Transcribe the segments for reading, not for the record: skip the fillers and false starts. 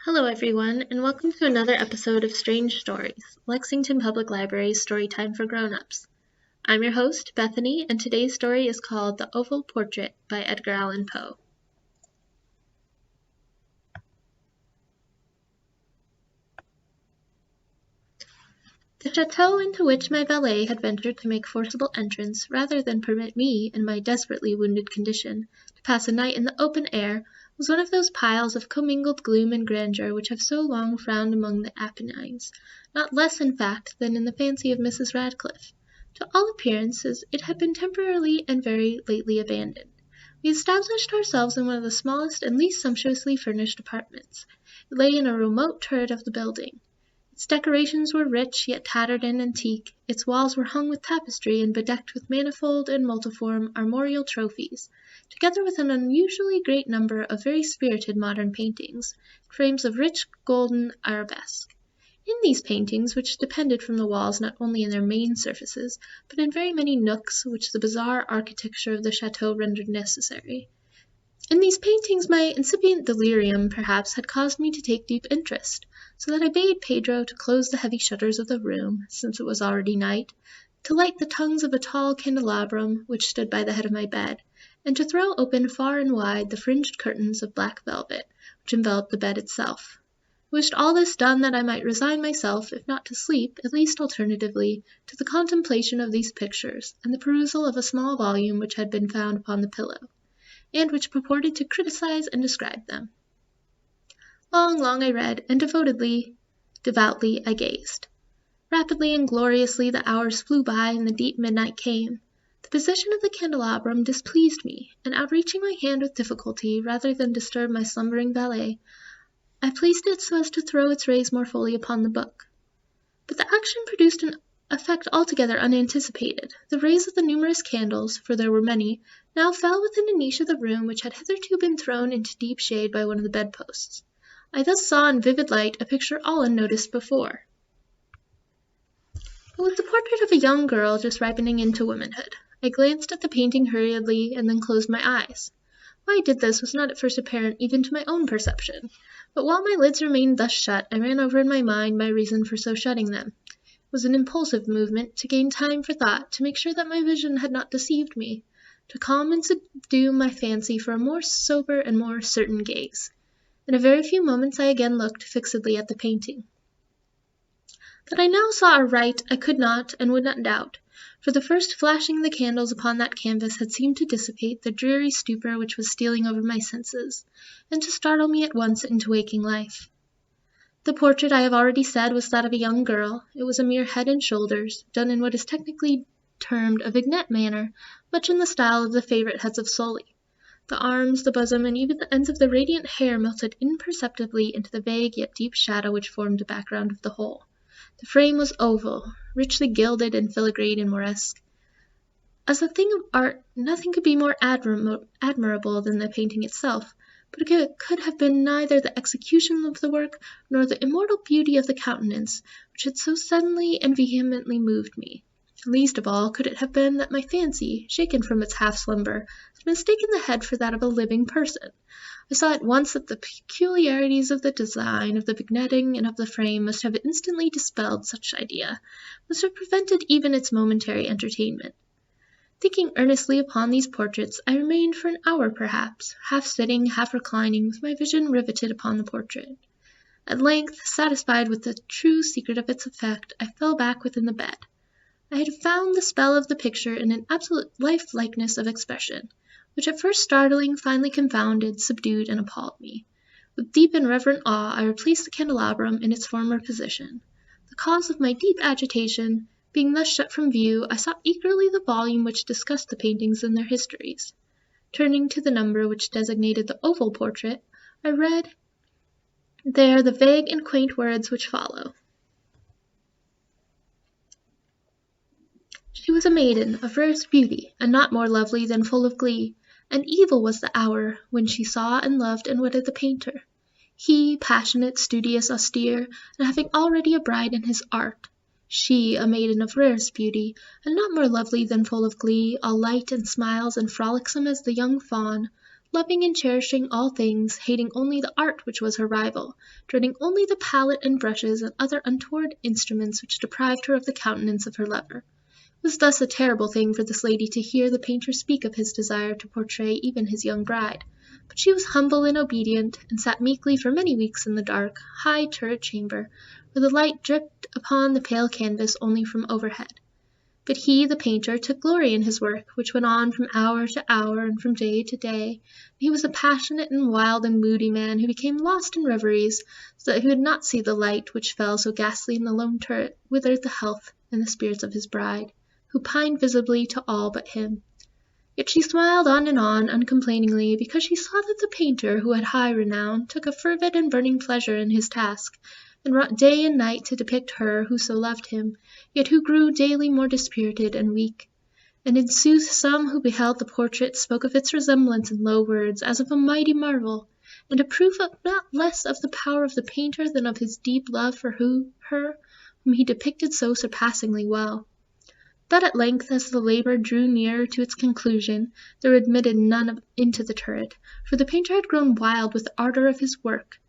Hello, everyone, and welcome to another episode of Strange Stories, Lexington Public Library's Storytime for Grown-Ups. I'm your host, Bethany, and today's story is called The Oval Portrait by Edgar Allan Poe. The chateau into which my valet had ventured to make forcible entrance rather than permit me, in my desperately wounded condition, to pass a night in the open air, was one of those piles of commingled gloom and grandeur which have so long frowned among the Apennines, not less in fact than in the fancy of Mrs. Radcliffe. To all appearances it had been temporarily and very lately abandoned. We established ourselves in one of the smallest and least sumptuously furnished apartments. It lay in a remote turret of the building. Its decorations were rich, yet tattered and antique. Its walls were hung with tapestry and bedecked with manifold and multiform armorial trophies, together with an unusually great number of very spirited modern paintings, in frames of rich golden arabesque. In these paintings, which depended from the walls not only in their main surfaces, but in very many nooks which the bizarre architecture of the chateau rendered necessary, in these paintings my incipient delirium, perhaps, had caused me to take deep interest, so that I bade Pedro to close the heavy shutters of the room, since it was already night, to light the tongues of a tall candelabrum which stood by the head of my bed, and to throw open far and wide the fringed curtains of black velvet which enveloped the bed itself. I wished all this done that I might resign myself, if not to sleep, at least alternatively, to the contemplation of these pictures, and the perusal of a small volume which had been found upon the pillow, and which purported to criticize and describe them. Long I read, and devoutly I gazed. Rapidly and gloriously the hours flew by, and the deep midnight came. The position of the candelabrum displeased me, and outreaching my hand with difficulty, rather than disturb my slumbering valet, I placed it so as to throw its rays more fully upon the book. But the action produced an effect altogether unanticipated. The rays of the numerous candles, for there were many, now fell within a niche of the room which had hitherto been thrown into deep shade by one of the bedposts. I thus saw in vivid light a picture all unnoticed before. It was the portrait of a young girl just ripening into womanhood. I glanced at the painting hurriedly, and then closed my eyes. Why I did this was not at first apparent even to my own perception, but while my lids remained thus shut, I ran over in my mind my reason for so shutting them. It was an impulsive movement, to gain time for thought, to make sure that my vision had not deceived me, to calm and subdue my fancy for a more sober and more certain gaze. In a very few moments I again looked fixedly at the painting. That I now saw aright I could not and would not doubt, for the first flashing of the candles upon that canvas had seemed to dissipate the dreary stupor which was stealing over my senses, and to startle me at once into waking life. The portrait, I have already said, was that of a young girl. It was a mere head and shoulders, done in what is technically termed a vignette manner, much in the style of the favourite heads of Sully. The arms, the bosom, and even the ends of the radiant hair melted imperceptibly into the vague yet deep shadow which formed the background of the whole. The frame was oval, richly gilded and filigreed and Moresque. As a thing of art, nothing could be more admirable than the painting itself, but it could have been neither the execution of the work nor the immortal beauty of the countenance which had so suddenly and vehemently moved me. Least of all could it have been that my fancy, shaken from its half-slumber, had mistaken the head for that of a living person. I saw at once that the peculiarities of the design, of the vignetting, and of the frame must have instantly dispelled such idea, must have prevented even its momentary entertainment. Thinking earnestly upon these portraits, I remained for an hour perhaps, half sitting, half reclining, with my vision riveted upon the portrait. At length, satisfied with the true secret of its effect, I fell back within the bed. I had found the spell of the picture in an absolute life-likeness of expression, which at first startling, finally confounded, subdued, and appalled me. With deep and reverent awe I replaced the candelabrum in its former position. The cause of my deep agitation being thus shut from view, I sought eagerly the volume which discussed the paintings and their histories. Turning to the number which designated the oval portrait, I read there the vague and quaint words which follow. She was a maiden of rarest beauty, and not more lovely than full of glee, and evil was the hour when she saw and loved and wedded the painter. He, passionate, studious, austere, and having already a bride in his art. She, a maiden of rarest beauty, and not more lovely than full of glee, all light and smiles and frolicsome as the young fawn, loving and cherishing all things, hating only the art which was her rival, dreading only the palette and brushes and other untoward instruments which deprived her of the countenance of her lover. It was thus a terrible thing for this lady to hear the painter speak of his desire to portray even his young bride, but she was humble and obedient, and sat meekly for many weeks in the dark, high turret chamber, where the light dripped upon the pale canvas only from overhead. But he, the painter, took glory in his work, which went on from hour to hour and from day to day. He was a passionate and wild and moody man who became lost in reveries, so that he would not see the light which fell so ghastly in the lone turret withered the health and the spirits of his bride, who pined visibly to all but him. Yet she smiled on and on uncomplainingly, because she saw that the painter, who had high renown, took a fervid and burning pleasure in his task, and wrought day and night to depict her who so loved him, yet who grew daily more dispirited and weak. And in sooth some who beheld the portrait spoke of its resemblance in low words, as of a mighty marvel, and a proof of not less of the power of the painter than of his deep love for her whom he depicted so surpassingly well. But at length, as the labour drew near to its conclusion, there admitted none into the turret, for the painter had grown wild with the ardour of his work,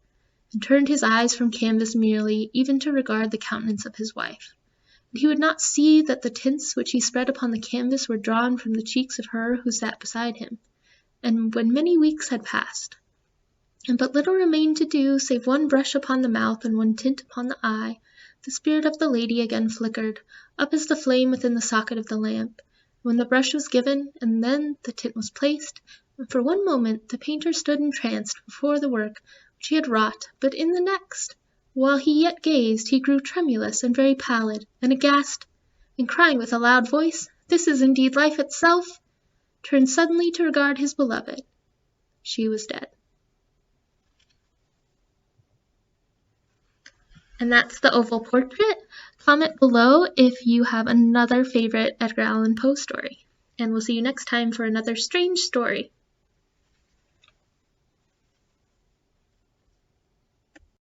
and turned his eyes from canvas merely, even to regard the countenance of his wife. And he would not see that the tints which he spread upon the canvas were drawn from the cheeks of her who sat beside him. And when many weeks had passed, and but little remained to do, save one brush upon the mouth and one tint upon the eye, the spirit of the lady again flickered, up as the flame within the socket of the lamp, when the brush was given, and then the tint was placed, and for one moment the painter stood entranced before the work which he had wrought, but in the next, while he yet gazed, he grew tremulous and very pallid, and aghast, and crying with a loud voice, "This is indeed life itself!" turned suddenly to regard his beloved. She was dead. And that's the oval portrait. Comment below if you have another favorite Edgar Allan Poe story. And we'll see you next time for another strange story.